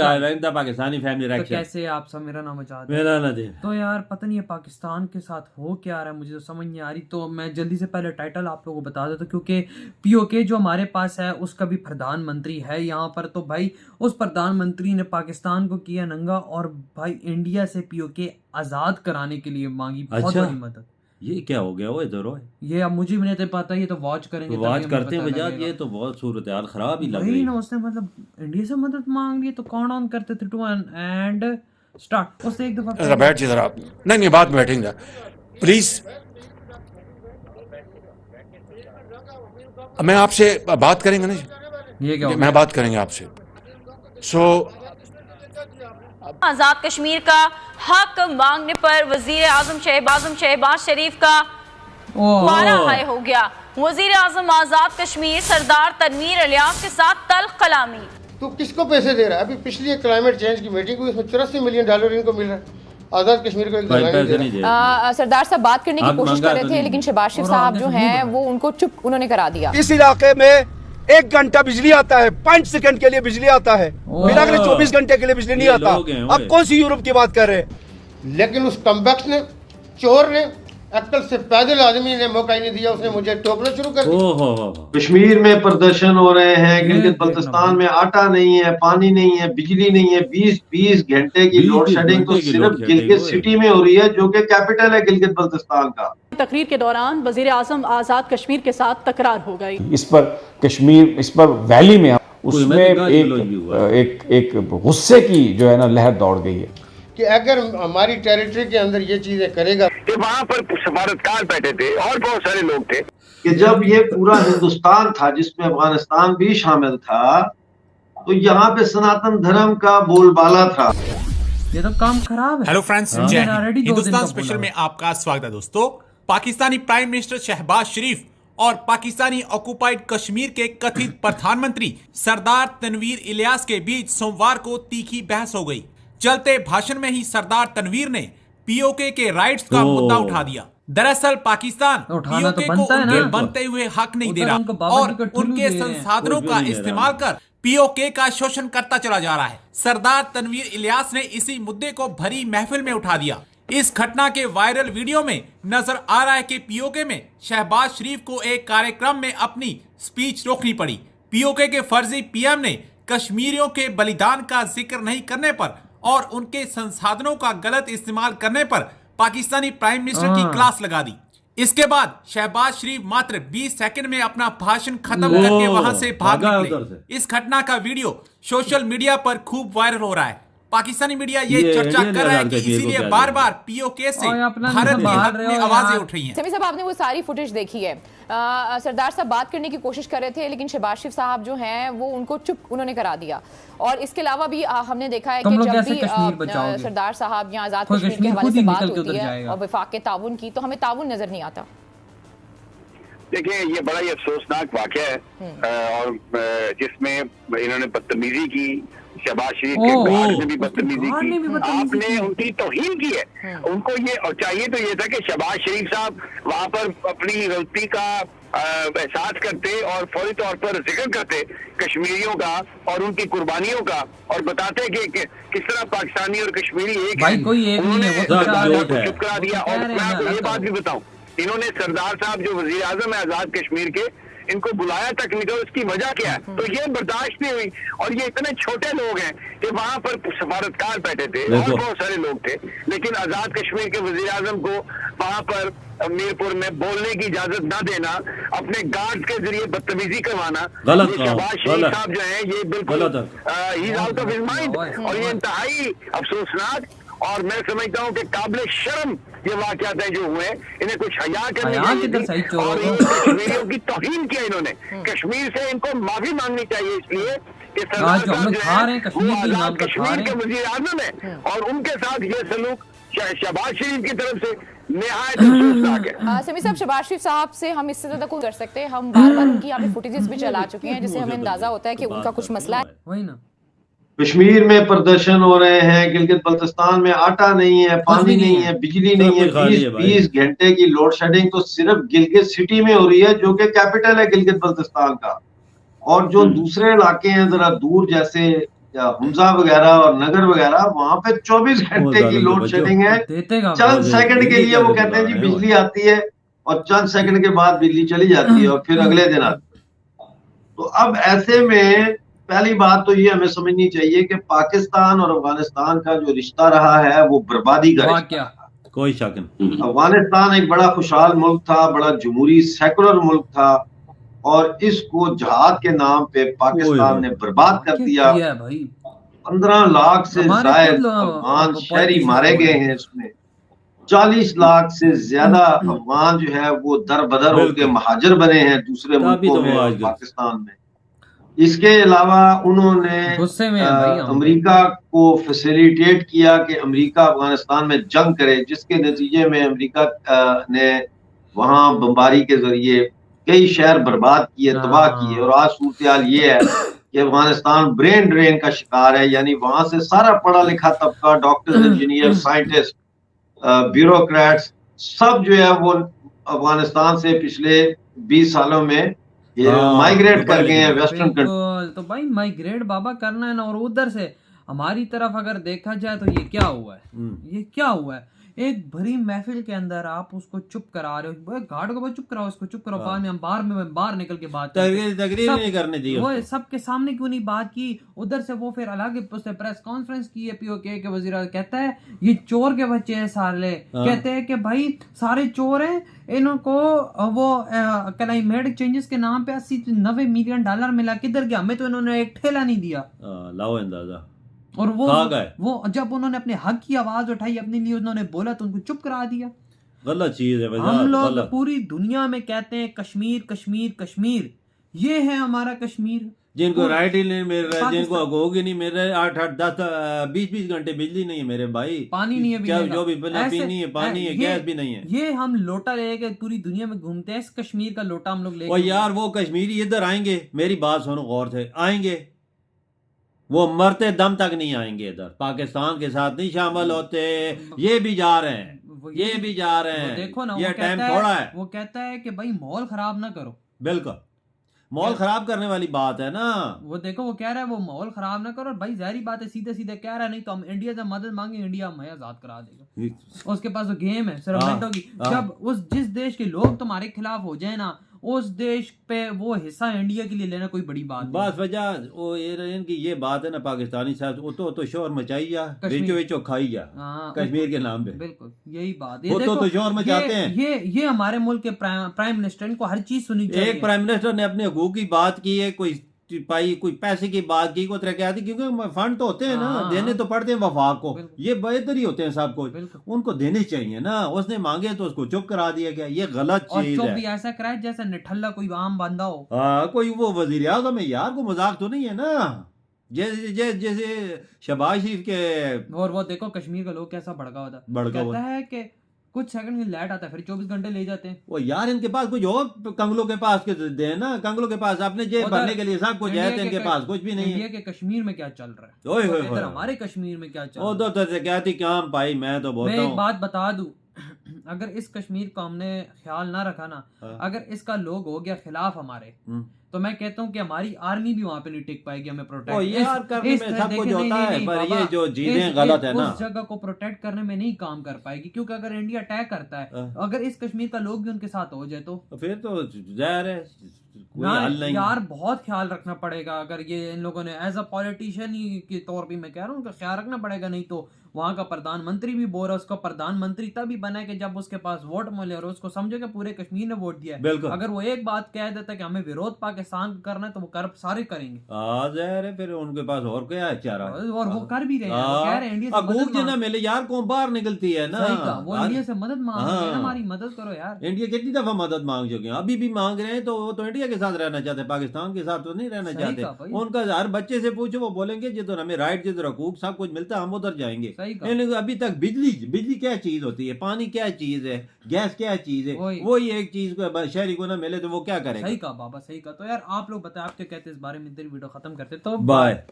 का पाकिस्तानी फैमिली तो रिएक्शन। कैसे आप सब मेरा नाम आजाद है। मेरा नदीम। तो यार पता नहीं है पाकिस्तान के साथ हो क्या रहा है, मुझे तो समझ नहीं आ रही। तो मैं जल्दी से पहले टाइटल आप लोगों को बता देता, क्योंकि पीओके जो हमारे पास है उसका भी प्रधानमंत्री है यहाँ पर। तो भाई उस प्रधानमंत्री ने पाकिस्तान को किया नंगा और भाई इंडिया से पीओके आज़ाद कराने के लिए मांगी बहुत बड़ी मदद। ये क्या हो गया? वो इधर हो, ये अब मुझे भी नहीं पता, ये तो वॉच करेंगे, तो वॉच करते हैं बजाज। ये तो बहुत सूरत हाल खराब ही लग रही है ना। उसने मतलब इंडिया से मदद मांग ली, तो काउंट डाउन करते थे 2 एंड स्टार्ट। उससे एक दफा बैठ जिधर आप नहीं बात में बैठेंगे प्लीज। मैं आपसे बात करेंगे ना, ये क्या मैं बात करेंगे आपसे। आजाद कश्मीर का हक मांगने पर वजीर आजम शहबाज शरीफ का पारा हाई हो गया। वजीर आजम आजाद कश्मीर सरदार तनवीर इलियास के साथ तल्ख कलामी। तो किसको पैसे दे रहा है? अभी पिछली क्लाइमेट चेंज की मीटिंग हुई, उसमें $84 मिलियन इनको मिल रहा है। आजाद कश्मीर को सरदार साहब बात करने की कोशिश कर रहे थे, लेकिन शहबाज शरीफ साहब जो हैं वो उनको चुप उन्होंने करा दिया। इस इलाके में 1 घंटा बिजली आता है, 5 सेकंड के लिए बिजली आता है, फिर अगले 24 घंटे के लिए बिजली नहीं आता। अब कौन सी यूरोप की बात कर रहे हैं? लेकिन उस कमबख्त ने, चोर ने, अक्ल से पैदल आदमी ने मौका ही नहीं दिया, उसने मुझे टोकना शुरू कर दिया। कश्मीर में प्रदर्शन हो रहे हैं, गिलगित बल्तिस्तान में आटा नहीं है, पानी नहीं है, बिजली नहीं है। 20 घंटे की लोड शेडिंग तो सिर्फ गिलगित सिटी में हो रही है, जो कि कैपिटल है गिलगित बल्तिस्तान का। तकरीर के दौरान वजीर आजम आजाद कश्मीर के साथ तकरार हो गई। इस पर कश्मीर, इस पर वैली में उसमें एक गुस्से की जो है ना लहर दौड़ गई है कि अगर हमारी टेरिटरी के अंदर ये चीजें करेगा। कि वहाँ पर सफारतकार बैठे थे और बहुत सारे लोग थे कि जब ये पूरा हिंदुस्तान था जिसमें अफगानिस्तान भी शामिल था, तो यहाँ पे सनातन धर्म का बोलबाला था। ये तो काम खराब है। हेलो फ्रेंड्स, जय हिंद। हिंदुस्तान स्पेशल में आपका स्वागत है दोस्तों। पाकिस्तानी प्राइम मिनिस्टर शहबाज शरीफ और पाकिस्तानी ऑक्युपाइड कश्मीर के कथित प्रधानमंत्री सरदार तनवीर इलियास के बीच सोमवार को तीखी बहस हो गई। चलते भाषण में ही सरदार तनवीर ने पीओके के राइट्स का मुद्दा उठा दिया। दरअसल पाकिस्तान पीओके को उनके बनते हुए हक नहीं दे रहा और उनके संसाधनों का इस्तेमाल कर पीओके का शोषण करता चला जा रहा है। सरदार तनवीर इलियास ने इसी मुद्दे को भरी महफिल में उठा दिया। इस घटना के वायरल वीडियो में नजर आ रहा है कि पीओके में शहबाज शरीफ को एक कार्यक्रम में अपनी स्पीच रोकनी पड़ी। पीओके के फर्जी पीएम ने कश्मीरियों के बलिदान का जिक्र नहीं करने पर और उनके संसाधनों का गलत इस्तेमाल करने पर पाकिस्तानी प्राइम मिनिस्टर की क्लास लगा दी। इसके बाद शहबाज शरीफ मात्र 20 सेकंड में अपना भाषण खत्म करके वहां से भाग निकले। इस घटना का वीडियो सोशल मीडिया पर खूब वायरल हो रहा है। पाकिस्तानी मीडिया ये चर्चा कर रहा है कि इसीलिए बार बार पीओके से भारत के हक में आवाजें उठ रही हैं। समी साहब, आपने वो सारी फुटेज देखी है। सरदार साहब बात करने की कोशिश कर रहे थे, लेकिन शहबाज शरीफ साहब जो हैं वो उनको चुप उन्होंने करा दिया। और इसके अलावा भी हमने देखा है कि जब भी सरदार साहब या आजाद कश्मीर के हवाले से बात होती है और वफाक के ताउन की, तो हमें ताउन नजर नहीं आता। देखिए, ये बड़ा ही अफसोसनाक वाकया है और जिसमें इन्होंने बदतमीजी की, शहबाज शरीफ के गार्ड ने भी बदतमीजी की, आपने उनकी तौहीन की है। उनको ये और चाहिए तो ये था कि शहबाज शरीफ साहब वहां पर अपनी गलती का एहसास करते और फौरी तौर पर जिक्र करते कश्मीरियों का और उनकी कुर्बानियों का, और बताते कि किस तरह पाकिस्तानी और कश्मीरी एक है। उन्होंने चुप करा दिया। और मैं आपको ये बात भी बताऊं, इन्होंने सरदार साहब जो वजीर आजम है आजाद कश्मीर के, इनको बुलाया तक नहीं था। उसकी वजह क्या है? तो ये बर्दाश्त नहीं हुई। और ये इतने छोटे लोग हैं कि वहां पर सफारतकार बैठे थे और बहुत सारे लोग थे, लेकिन आजाद कश्मीर के वजीर आजम को वहां पर मीरपुर में बोलने की इजाजत न देना, अपने गार्ड के जरिए बदतमीजी करवाना, शहबाज शरीफ साहब जो है ये बिल्कुल he is out of his mind. और ये इंतहाई अफसोसनाक और मैं समझता हूँ कि काबिल शर्म ये वाक़यात हैं जो हुए। इन्हें कुछ हया करनी चाहिए और कश्मीरियों की तौहीन किया इन्होंने। कश्मीर से इनको माफी मांगनी चाहिए, इसलिए कि सरदार साहब जो है वो आजाद कश्मीर के वजीर आजम है और उनके साथ ये सलूक शहबाज शरीफ की तरफ से निहायत अफसोसनाक है। समी साहब, शहबाज शरीफ साहब से हम इससे ज्यादा कुछ कर सकते हैं? हम बार बार उनकी यहाँ पे फुटेजेस भी चला चुके हैं, जिससे हमें अंदाजा होता है कि उनका कुछ मसला है। वही ना, कश्मीर में प्रदर्शन हो रहे हैं, गिलगित बल्तिस्तान में आटा नहीं है, पानी नहीं है, बिजली नहीं है। 20 घंटे की लोड शेडिंग तो सिर्फ गिलगित सिटी में हो रही है, जो कि कैपिटल है गिलगित बल्तिस्तान का। और जो दूसरे इलाके हैं जरा दूर, जैसे या हुमजा वगैरह और नगर वगैरह, वहां पे 24 घंटे की लोड शेडिंग है। चंद सेकंड के लिए वो कहते हैं जी बिजली आती है और चंद सेकंड के बाद बिजली चली जाती है और फिर अगले दिन आती है। तो अब ऐसे में पहली बात तो ये हमें समझनी चाहिए कि पाकिस्तान और अफगानिस्तान का जो रिश्ता रहा है वो बर्बादी का रिश्ता, कोई शक नहीं। अफगानिस्तान एक बड़ा खुशहाल मुल्क था, बड़ा जमहूरी सेकुलर मुल्क था, और इसको जहाद के नाम पे पाकिस्तान ने बर्बाद कर दिया। 15 लाख से ज्यादा अफगान शहरी मारे गए हैं इसमें, 40 लाख से ज्यादा अफगान जो है वो दर बदर होकर महाजर बने हैं दूसरे मुल्कों में, पाकिस्तान में। इसके अलावा उन्होंने अमेरिका को फैसिलिटेट किया कि अमेरिका अफगानिस्तान में जंग करे, जिसके नतीजे में अमेरिका ने वहां बमबारी के जरिए कई शहर बर्बाद किए, तबाह किए। और आज सूरत ये है कि अफगानिस्तान ब्रेन ड्रेन का शिकार है, यानी वहां से सारा पढ़ा लिखा तबका, डॉक्टर्स, इंजीनियर, साइंटिस्ट, ब्यूरोक्रेट्स, सब जो है वो अफगानिस्तान से पिछले 20 सालों में माइग्रेट कर गए हैं वेस्टर्न कंट्री। तो भाई माइग्रेट बाबा करना है ना, और उधर से हमारी तरफ अगर देखा जाए तो ये क्या हुआ है, ये क्या हुआ है, एक भरी महफिल के अंदर आप उसको चुप करा रहे हो, घाट को चुप कराओ, उसको चुप कराओ, बाद में हम बाहर निकल के बात तकरीर नहीं करने दी, वो सबके सामने क्यों नहीं बात की। उधर से वो फिर अलग उसने प्रेस कॉन्फ्रेंस की है, पीओके के वजीर कहता है ये चोर के बच्चे हैं साले, कहते हैं कि भाई सारे चोर हैं, इनको वो क्लाइमेट चेंजेस के नाम पे 80-90 मिलियन डॉलर मिला, किधर गया, हमें तो इन्होंने एक ठेला नहीं दिया। लाओ अंदाजा। और वो जब उन्होंने अपने हक की आवाज उठाई, अपने लिए उन्होंने बोला तो उनको चुप करा दिया। गलत चीज है। हम लोग पूरी दुनिया में कहते हैं कश्मीर कश्मीर कश्मीर, ये है हमारा कश्मीर। जिनको राइट ही नहीं मिल रहा है, जिनको अगोग ही नहीं मिल रहा है, 8-8, 10, 20 घंटे बिजली नहीं है मेरे भाई, पानी नहीं है, क्या जो भी पीनी है, पानी है, गैस भी नहीं है। ये हम लोटा लेके पूरी दुनिया में घूमते हैं, इस कश्मीर का लोटा हम लोग लेके। और यार वो कश्मीरी इधर आएंगे, मेरी बात सुनो गौर से, आएंगे वो मरते दम तक नहीं आएंगे इधर, पाकिस्तान के साथ नहीं शामिल होते। ये भी जा रहे हैं, ये भी जा रहे हैं, देखो ना, ये टाइम थोड़ा है। वो कहता है कि भाई माहौल खराब ना करो। बिल्कुल, माहौल खराब करने वाली बात है ना। वो देखो वो कह रहा है वो माहौल खराब ना करो, भाई जाहिर बात है, सीधे सीधे कह रहा है, नहीं तो हम इंडिया से मदद मांगे, इंडिया हमें आजाद करा देगा। उसके पास वो गेम है सिर्फ मिनटों की। जब जिस देश के लोग तुम्हारे खिलाफ हो जाए ना, उस देश पे वो हिस्सा इंडिया के लिए लेना कोई बड़ी बात बस वजह वो इनकी ये बात है ना, पाकिस्तानी साथ वो तो शोर मचाई जा, बेचो खाई जा कश्मीर के नाम पे। बिल्कुल यही बात, वो तो शोर मचाते हैं। ये हमारे मुल्क के प्राइम मिनिस्टर, इनको हर चीज सुनी चाहिए। एक प्राइम मिनिस्टर ने अपने हकूक की बात की है, कोई पैसे की बात की, को तरक्याती, क्योंकि फंड तो होते हैं ना, देने तो पड़ते हैं वफाक को, ये बेहतर ही होते हैं सब कुछ, उनको देने चाहिए ना। उसने मांगे तो उसको चुप करा दिया गया, ये गलत चीज है। भी ऐसा कराए जैसे निठल्ला कोई आम बंदा हो, कोई वो वजीर आज़म है यार, को मजाक तो नहीं है ना। जैसे शहबाज शरीफ के, और वो देखो कश्मीर का लोग कैसा भड़का होता कहता है कि कुछ सेकंड में लाइट आता है, फिर 24 घंटे ले जाते हैं। वो यार इनके पास कुछ और कंगलों के पास के दे ना, कंगलों के पास अपने जेब भरने के लिए सब कुछ है, इनके पास कुछ भी नहीं है। इंडिया के कश्मीर में क्या चल रहा है, इधर हमारे कश्मीर में क्या चल रहा है। वो तो कहती काम भाई, मैं तो बोलता हूं, एक बात बता दूं, अगर इस कश्मीर को हमने ख्याल ना रखा ना, अगर इसका लोग हो गया खिलाफ हमारे, तो मैं कहता हूँ कि हमारी आर्मी भी वहाँ पे नहीं टिक पाएगी हमें प्रोटेक्ट यार करने में सब कुछ होता है, पर ये जो चीजें गलत है ना, उस जगह को प्रोटेक्ट करने में नहीं काम कर पाएगी। क्योंकि अगर इंडिया अटैक करता है, अगर इस कश्मीर का लोग भी उनके साथ हो जाए तो फिर तो जाहिर है यार बहुत ख्याल रखना पड़ेगा। अगर ये इन लोगों ने एज अ पॉलिटिशियन के तौर पे मैं कह रहा हूँ, उनका ख्याल रखना पड़ेगा, नहीं तो वहाँ का प्रधानमंत्री भी बोल रहा है, उसका प्रधानमंत्री तभी बना है कि जब उसके पास वोट मिले, और उसको समझे कि पूरे कश्मीर ने वोट दिया है। अगर वो एक बात कह देता है कि हमें विरोध पाकिस्तान करना है, तो वो कर सारे करेंगे। फिर उनके पास और क्या है चारा, और वो कर भी रहे हैं, वो कह रहे हैं इंडिया से मदद ना मिले यार, कौन बाहर निकलती है ना, वो इंडिया से मदद मांग रहे हैं, हमारी मदद करो यार। इंडिया कितनी दफा मदद मांग चुके हैं, अभी भी मांग रहे हैं, तो वो तो इंडिया के साथ रहना चाहते हैं, पाकिस्तान के साथ तो नहीं रहना चाहते। उनका हर बच्चे से पूछो, वो बोलेंगे जिधर हमें राइट, जिधर हकूक सब कुछ मिलता है, हम उधर जाएंगे। अभी तक बिजली क्या चीज होती है, पानी क्या चीज है, गैस क्या चीज है, वही एक चीज को शहरी को ना मिले तो वो क्या करेगा। सही कहा बाबा, सही कहा। तो यार आप लोग बताए, आप क्या कहते हैं इस बारे में, वीडियो खत्म करते तो बाय।